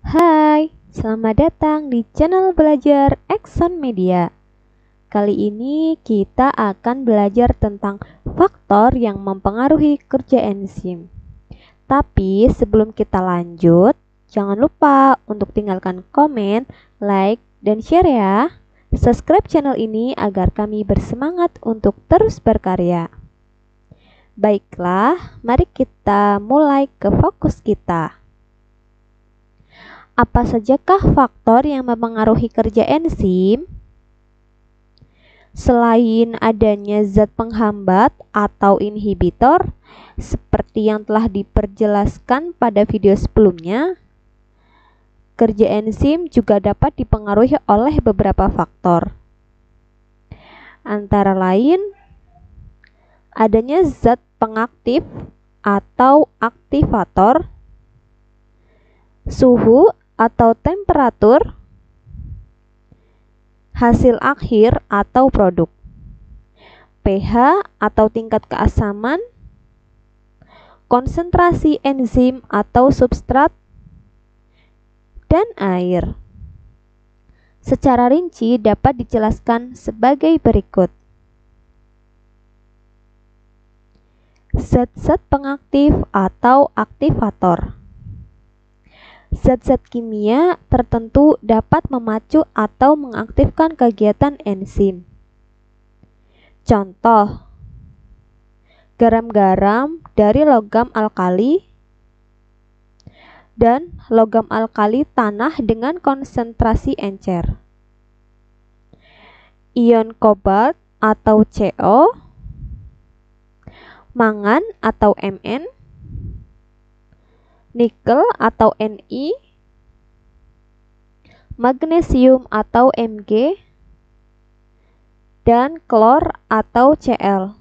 Hai, selamat datang di channel belajar Exxon Media. Kali ini kita akan belajar tentang faktor yang mempengaruhi kerja enzim. Tapi sebelum kita lanjut, jangan lupa untuk tinggalkan komen, like, dan share ya. Subscribe channel ini agar kami bersemangat untuk terus berkarya. Baiklah, mari kita mulai ke fokus kita. Apa sajakah faktor yang mempengaruhi kerja enzim? Selain adanya zat penghambat atau inhibitor, seperti yang telah diperjelaskan pada video sebelumnya, kerja enzim juga dapat dipengaruhi oleh beberapa faktor. Antara lain, adanya zat pengaktif atau aktivator, suhu atau temperatur, hasil akhir atau produk, pH atau tingkat keasaman, konsentrasi enzim atau substrat, dan air. Secara rinci dapat dijelaskan sebagai berikut. Zat-zat pengaktif atau aktivator. Zat-zat kimia tertentu dapat memacu atau mengaktifkan kegiatan enzim. Contoh, garam-garam dari logam alkali dan logam alkali tanah dengan konsentrasi encer. Ion kobalt atau Co, mangan atau Mn, nikel atau Ni, magnesium atau Mg, dan klor atau Cl.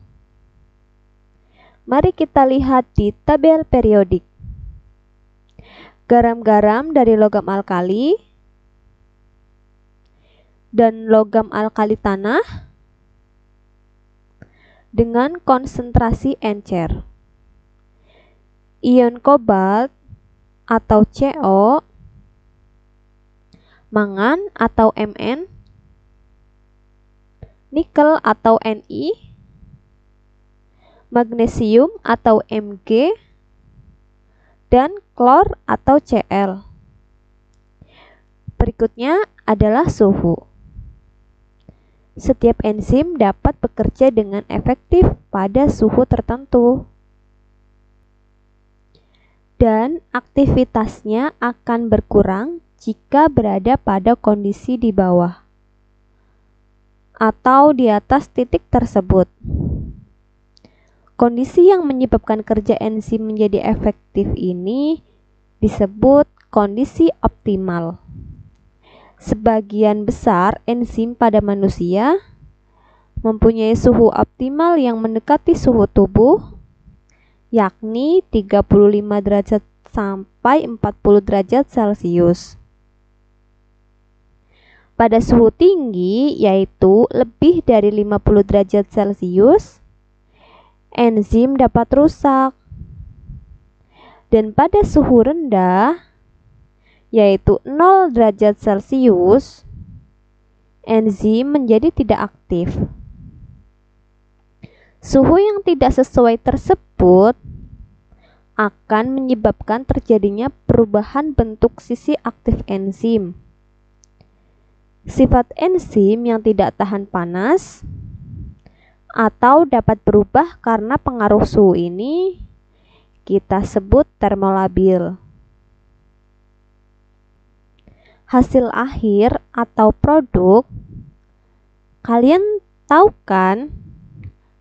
Mari kita lihat di tabel periodik. Garam-garam dari logam alkali dan logam alkali tanah dengan konsentrasi encer. Ion kobalt atau Co, mangan atau Mn, nikel atau Ni, magnesium atau Mg, dan klor atau Cl. Berikutnya adalah suhu. Setiap enzim dapat bekerja dengan efektif pada suhu tertentu, dan aktivitasnya akan berkurang jika berada pada kondisi di bawah atau di atas titik tersebut. Kondisi yang menyebabkan kerja enzim menjadi efektif ini disebut kondisi optimal. Sebagian besar enzim pada manusia mempunyai suhu optimal yang mendekati suhu tubuh, yakni 35 derajat sampai 40 derajat Celcius. Pada suhu tinggi, yaitu lebih dari 50 derajat Celcius, enzim dapat rusak. Dan pada suhu rendah, yaitu 0 derajat Celcius, enzim menjadi tidak aktif. Suhu yang tidak sesuai tersebut akan menyebabkan terjadinya perubahan bentuk sisi aktif enzim. Sifat enzim yang tidak tahan panas atau dapat berubah karena pengaruh suhu ini kita sebut termolabil. Hasil akhir atau produk, kalian tahu kan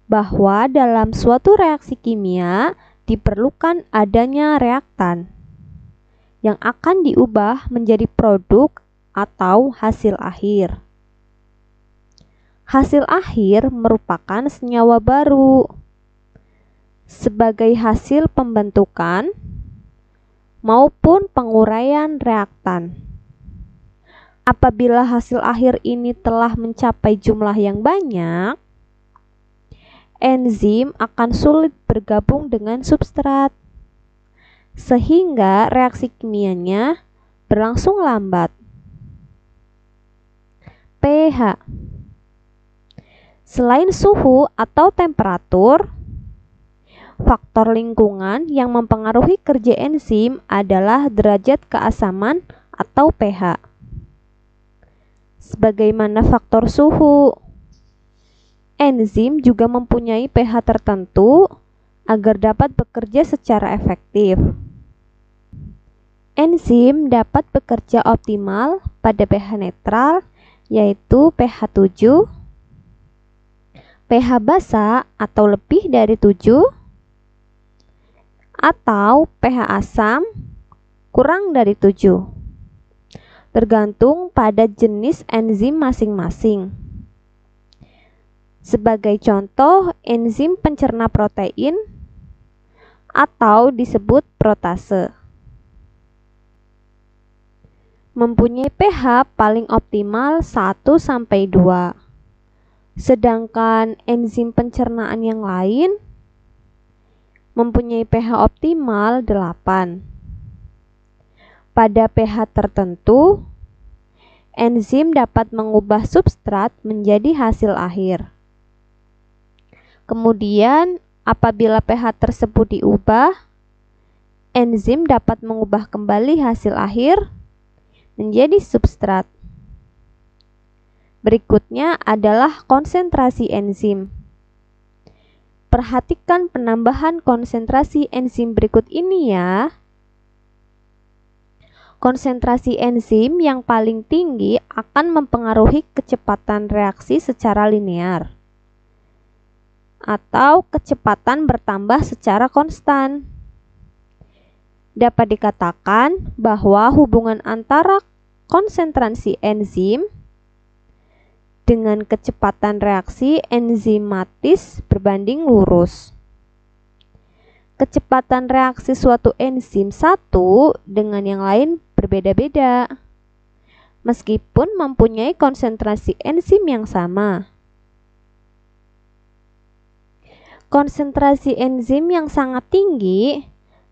bahwa dalam suatu reaksi kimia diperlukan adanya reaktan yang akan diubah menjadi produk atau hasil akhir. Hasil akhir merupakan senyawa baru sebagai hasil pembentukan maupun penguraian reaktan. Apabila hasil akhir ini telah mencapai jumlah yang banyak, enzim akan sulit bergabung dengan substrat, sehingga reaksi kimianya berlangsung lambat. pH. Selain suhu atau temperatur, faktor lingkungan yang mempengaruhi kerja enzim adalah derajat keasaman atau pH. Sebagaimana faktor suhu, enzim juga mempunyai pH tertentu agar dapat bekerja secara efektif. Enzim dapat bekerja optimal pada pH netral, yaitu pH 7, pH basa atau lebih dari 7, atau pH asam kurang dari 7, tergantung pada jenis enzim masing-masing. Sebagai contoh, enzim pencerna protein atau disebut protase mempunyai pH paling optimal 1-2. Sedangkan enzim pencernaan yang lain mempunyai pH optimal 8. Pada pH tertentu, enzim dapat mengubah substrat menjadi hasil akhir. Kemudian, apabila pH tersebut diubah, enzim dapat mengubah kembali hasil akhir menjadi substrat. Berikutnya adalah konsentrasi enzim. Perhatikan penambahan konsentrasi enzim berikut ini ya. Konsentrasi enzim yang paling tinggi akan mempengaruhi kecepatan reaksi secara linear atau kecepatan bertambah secara konstan. Dapat dikatakan bahwa hubungan antara konsentrasi enzim dengan kecepatan reaksi enzimatis berbanding lurus. Kecepatan reaksi suatu enzim satu dengan yang lain berbeda-beda, meskipun mempunyai konsentrasi enzim yang sama. Konsentrasi enzim yang sangat tinggi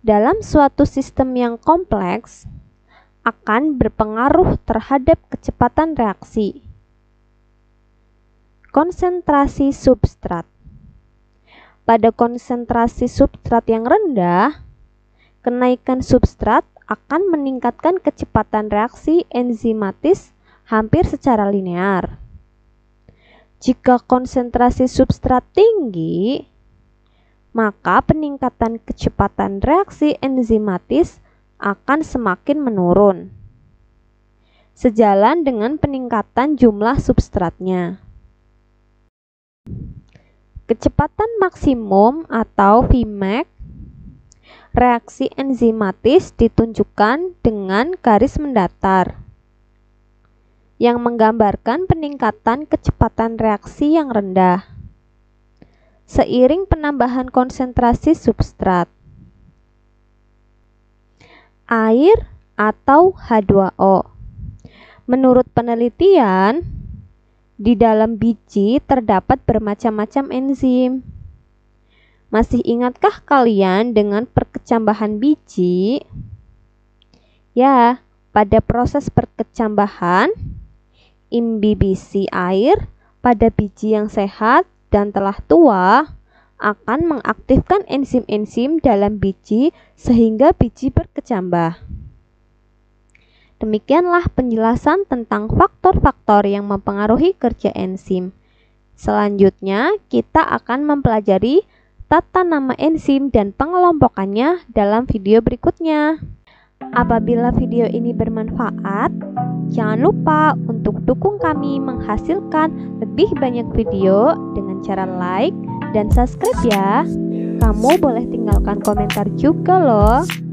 dalam suatu sistem yang kompleks akan berpengaruh terhadap kecepatan reaksi. Konsentrasi substrat. Pada konsentrasi substrat yang rendah, kenaikan substrat akan meningkatkan kecepatan reaksi enzimatis hampir secara linear. Jika konsentrasi substrat tinggi, maka peningkatan kecepatan reaksi enzimatis akan semakin menurun, sejalan dengan peningkatan jumlah substratnya. Kecepatan maksimum atau Vmax reaksi enzimatis ditunjukkan dengan garis mendatar yang menggambarkan peningkatan kecepatan reaksi yang rendah seiring penambahan konsentrasi substrat. Air atau H2O. Menurut penelitian, di dalam biji terdapat bermacam-macam enzim. Masih ingatkah kalian dengan perkecambahan biji? Ya, pada proses perkecambahan, imbibisi air pada biji yang sehat dan telah tua akan mengaktifkan enzim-enzim dalam biji sehingga biji berkecambah. Demikianlah penjelasan tentang faktor-faktor yang mempengaruhi kerja enzim. Selanjutnya, kita akan mempelajari tata nama enzim dan pengelompokannya dalam video berikutnya. Apabila video ini bermanfaat, jangan lupa untuk dukung kami menghasilkan lebih banyak video dengan cara like dan subscribe ya. Kamu boleh tinggalkan komentar juga loh.